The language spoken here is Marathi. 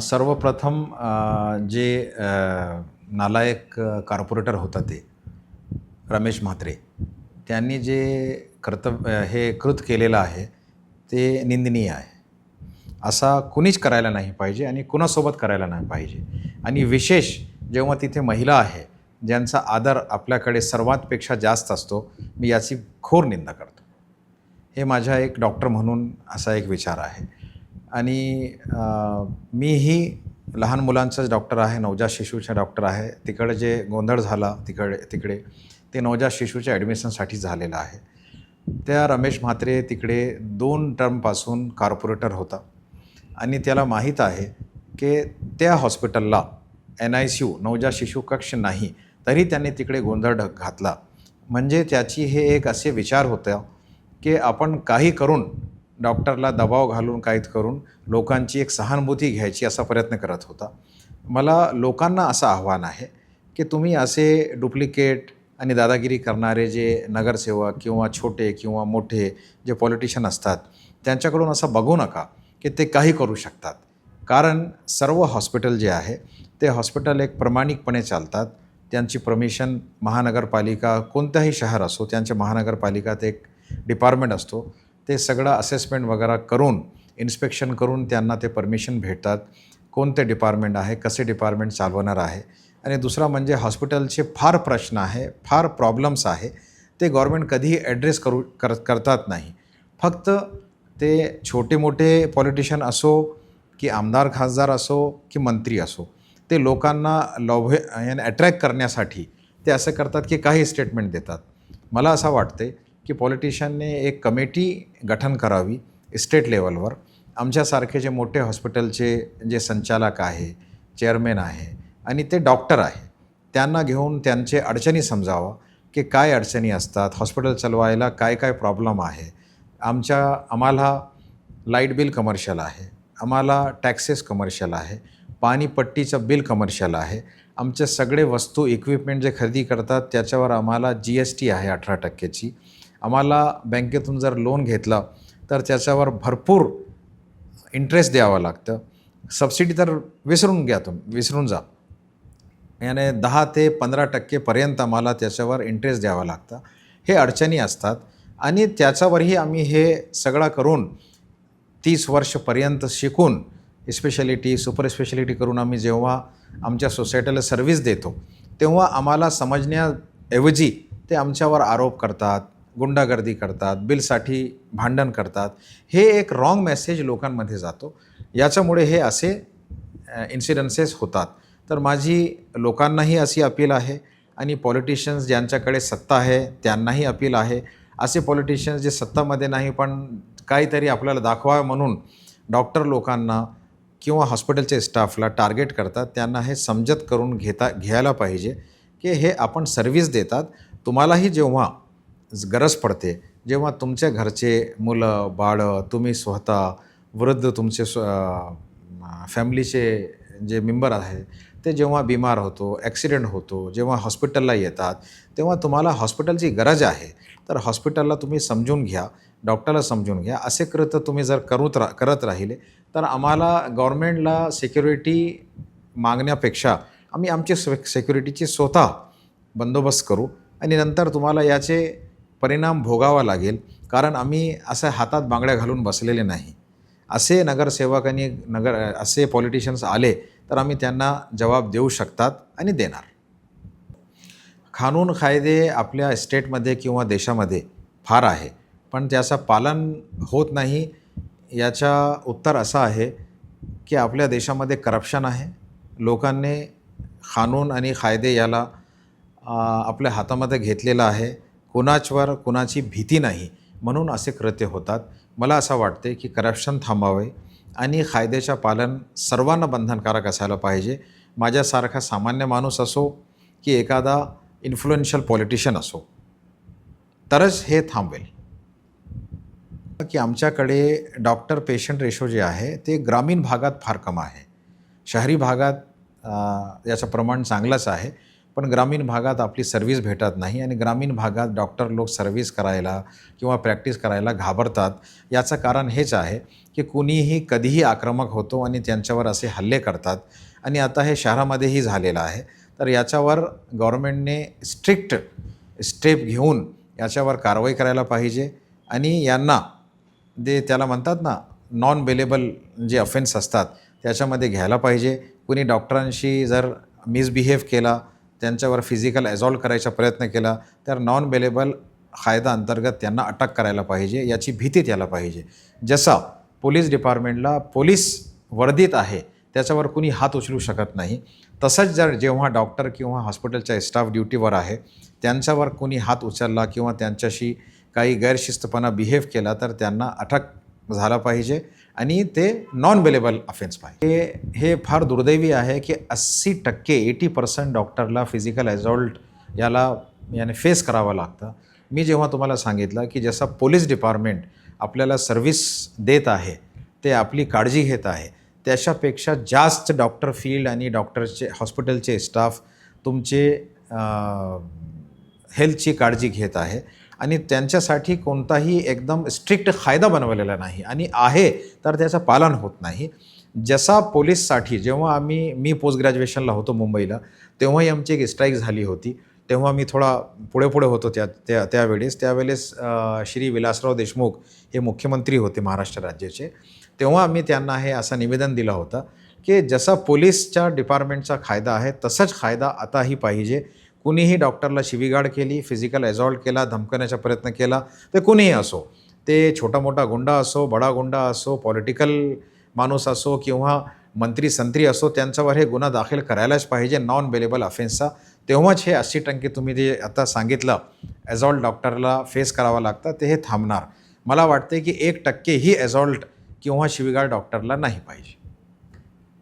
सर्वप्रथम जे नालायक कॉर्पोरेटर होता ते रमेश म्हात्रे, त्यांनी जे हे कृत केलेलं आहे ते निंदनीय आहे. असा कुणीच करायला नाही पाहिजे आणि कुणासोबत करायला नाही पाहिजे. आणि विशेष जेव्हा तिथे महिला आहे, ज्यांचा आदर आपल्याकडे सर्वांपेक्षा जास्त असतो, मी याची घोर निंदा करतो. हे माझा एक डॉक्टर म्हणून असा एक विचार आहे. आणि मीही लहान मुलांचाच डॉक्टर आहे, नवजात शिशूचा डॉक्टर आहे. तिकडे जे गोंधळ झाला तिकडे ते नवजात शिशूच्या ॲडमिशनसाठी झालेलं आहे. त्या रमेश म्हात्रे तिकडे 2 टर्मपासून कॉर्पोरेटर होता आणि त्याला माहीत आहे की त्या हॉस्पिटलला NICU नवजात शिशू कक्ष नाही, तरी त्यांनी तिकडे गोंधळ घातला. म्हणजे त्याची हे एक असे विचार होता की आपण काही करून डॉक्टरला दबाव घालून काहीत करून लोकांची एक सहानुभूती घ्यायची असा प्रयत्न करत होता. मला लोकांना असं आव्हान आहे की तुम्ही असे डुप्लिकेट आणि दादागिरी करणारे जे नगरसेवक किंवा छोटे किंवा मोठे जे पॉलिटिशियन असतात, त्यांच्याकडून असं बघू नका की ते काही करू शकतात. कारण सर्व हॉस्पिटल जे आहे ते हॉस्पिटल एक प्रामाणिकपणे चालतात. त्यांची परमिशन महानगरपालिका, कोणत्याही शहर असो, त्यांच्या महानगरपालिकात एक डिपार्टमेंट असतो. ते सगळं असेसमेंट वगैरे करून, इन्स्पेक्शन करून त्यांना ते परमिशन भेटतात. कोणते डिपार्टमेंट आहे, कसे डिपार्टमेंट चालवणार आहे. आणि दुसरा म्हणजे हॉस्पिटलचे फार प्रश्न आहे, फार प्रॉब्लेम्स आहे, ते गव्हर्नमेंट कधीही ॲड्रेस करतात नाही. फक्त ते छोटे मोठे पॉलिटिशियन असो की आमदार खासदार असो की मंत्री असो, ते लोकांना अट्रॅक्ट करण्यासाठी ते असं करतात की काही स्टेटमेंट देतात. मला असं वाटते की पॉलिटिशियनने एक कमिटी गठन करावी स्टेट लेवलवर. आमच्यासारखे जे मोठे हॉस्पिटलचे जे संचालक आहे, चेअरमॅन आहे आणि ते डॉक्टर आहे, त्यांना घेऊन त्यांचे अडचणी समजावं की काय अडचणी असतात, हॉस्पिटल चालवायला काय काय प्रॉब्लेम आहे. आम्हाला लाईट बिल कमर्शियल आहे, आम्हाला टॅक्सेस कमर्शियल आहे, पाणीपट्टीचं बिल कमर्शियल आहे. आमचे सगळे वस्तू इक्विपमेंट जे खरेदी करतात त्याच्यावर आम्हाला GST आहे 18%ची. आम्हाला बँकेतून जर लोन घेतलं तर त्याच्यावर भरपूर इंटरेस्ट द्यावं लागतं. सबसिडी तर विसरून जा. याने 10 ते 15% आम्हाला त्याच्यावर इंटरेस्ट द्यावं लागतं. हे अडचणी असतात आणि त्याच्यावरही आम्ही हे सगळं करून 30 वर्षपर्यंत शिकून स्पेशालिटी, सुपर स्पेशालिटी करून आम्ही जेव्हा आमच्या सोसायटीला सर्व्हिस देतो, तेव्हा आम्हाला समजण्याऐवजी ते आमच्यावर आरोप करतात, गुंडागर्दी करतात, बिलसाठी भांडण करतात. हे एक रॉंग मेसेज लोकांमध्ये जातो. याच्यामुळे हे असे इन्सिडेन्सेस होतात. तर माझी लोकांनाही अशी अपील आहे आणि पॉलिटिशियन्स ज्यांच्याकडे सत्ता आहे त्यांनाही अपील आहे. असे पॉलिटिशियन्स जे सत्तामध्ये नाही पण काहीतरी आपल्याला दाखवावं म्हणून डॉक्टर लोकांना किंवा हॉस्पिटलच्या स्टाफला टार्गेट करतात, त्यांना हे समजत करून घ्यायला पाहिजे की हे आपण सर्व्हिस देतात. तुम्हालाही जेव्हा गरज पडते, जेव्हा तुमच्या घरचे मुलं, बाळं, तुम्ही स्वतः, वृद्ध तुमचे फॅमिलीचे जे मेंबर आहेत, ते जेव्हा बिमार होतो, ॲक्सिडेंट होतो, जेव्हा हॉस्पिटलला येतात, तेव्हा तुम्हाला हॉस्पिटलची गरज आहे. तर हॉस्पिटलला तुम्ही समजून घ्या, डॉक्टरला समजून घ्या. असे कृत्य तुम्ही जर करत राहिले तर आम्हाला गव्हर्नमेंटला सिक्युरिटी मागण्यापेक्षा आम्ही आमची सिक्युरिटीची स्वतः बंदोबस्त करू आणि नंतर तुम्हाला याचे परिणाम भोगावा लागेल. कारण आम्ही असं हातात बांगड्या घालून बसलेले नाही. असे नगरसेवक आणि असे पॉलिटिशियन्स आले तर आम्ही त्यांना जबाब देऊ शकतात आणि देणार. कानून कायदे आपल्या स्टेटमध्ये किंवा देशामध्ये फार आहे, पण त्याचं पालन होत नाही. याचा उत्तर असं आहे की आपल्या देशामध्ये करप्शन आहे. लोकांनी कानून आणि कायदे याला आपल्या हातामध्ये घेतलेलं आहे. कुणाची भीती नाही म्हणून असे कृत्य होतात. मला असं वाटते की करप्शन थांबावे आणि कायद्याचं पालन सर्वांना बंधनकारक असायला पाहिजे. माझ्यासारखा सामान्य माणूस असो की एखादा इन्फ्लुएन्शियल पॉलिटिशियन असो, तरच हे थांबेल. की आमच्याकडे डॉक्टर पेशंट रेशो जे आहे ते ग्रामीण भागात फार कमी आहे. शहरी भागात याचं प्रमाण चांगलंच आहे. पण ग्रामीण भागात आपली सर्व्हिस भेटत नाही आणि ग्रामीण भागात डॉक्टर लोक सर्व्हिस करायला किंवा प्रॅक्टिस करायला घाबरतात. याचं कारण हेच आहे की कुणीही कधीही आक्रमक होतो आणि त्यांच्यावर असे हल्ले करतात आणि आता हे शहरामध्येही झालेलं आहे. तर याच्यावर गव्हर्नमेंटने स्ट्रिक्ट स्टेप घेऊन याच्यावर कारवाई करायला पाहिजे आणि यांना त्याला म्हणतात ना, नॉन बेलेबल जे ऑफेन्स असतात त्याच्यामध्ये घ्यायला पाहिजे. कुणी डॉक्टरांशी जर मिसबिहेव केला, त्यांच्यावर फिजिकल ॲझॉल्ट करायचा प्रयत्न केला तर नॉन बेलेबल कायदा अंतर्गत त्यांना अटक करायला पाहिजे, याची भीती त्याला पाहिजे. जसा पोलीस डिपार्टमेंटला पोलीस वर्दीत आहे त्याच्यावर कुणी हात उचलू शकत नाही, तसंच जर जेव्हा डॉक्टर किंवा हॉस्पिटलचा स्टाफ ड्युटीवर आहे त्यांच्यावर कुणी हात उचलला किंवा त्यांच्याशी काही गैरशिस्तपणा बिहेव केला तर त्यांना अटक झाला पाहिजे आणि ते नॉन बेलेबल ऑफेन्स पाहिजे. हे फार दुर्दैवी आहे की 80% डॉक्टरला फिजिकल ॲझॉल्ट याने फेस करावं लागतं. मी जेव्हा तुम्हाला सांगितलं की जसं पोलीस डिपार्टमेंट आपल्याला सर्व्हिस देत आहे, ते आपली काळजी घेत आहे, त्याच्यापेक्षा जास्त डॉक्टर फील्ड आणि डॉक्टरचे हॉस्पिटलचे स्टाफ तुमचे हेल्थची काळजी घेत आहे आणि त्यांच्यासाठी कोणताही एकदम स्ट्रिक्ट कायदा बनवलेला नाही आणि आहे तर त्याचं पालन होत नाही. जसा पोलीससाठी जेव्हा मी पोस्ट ग्रॅज्युएशनला होतो मुंबईला, तेव्हाही आमची एक स्ट्राईक झाली होती. तेव्हा मी थोडा पुढे होतो त्यावेळेस श्री विलासराव देशमुख हे मुख्यमंत्री होते महाराष्ट्र राज्याचे. तेव्हा आम्ही त्यांना हे असं निवेदन दिलं होतं की जसा पोलीसच्या डिपार्टमेंटचा कायदा आहे तसाच कायदा आताही पाहिजे. कुणीही डॉक्टरला शिवीगाळ केली, फिजिकल ॲझॉल्ट केला, धमकण्याचा प्रयत्न केला, ते कुणीही असो, ते छोटा मोठा गुंडा असो, बडा गुंडा असो, पॉलिटिकल माणूस असो किंवा मंत्री संत्री असो, त्यांच्यावर हे गुन्हा दाखल करायलाच पाहिजे नॉन बेलेबल ऑफेन्सचा. तेव्हाच हे 80% तुम्ही जे आता सांगितलं ॲझॉल्ट डॉक्टरला फेस करावं लागतं ते हे थांबणार. मला वाटते की 1% ही ॲझॉल्ट किंवा शिवीगाळ डॉक्टरला नाही पाहिजे.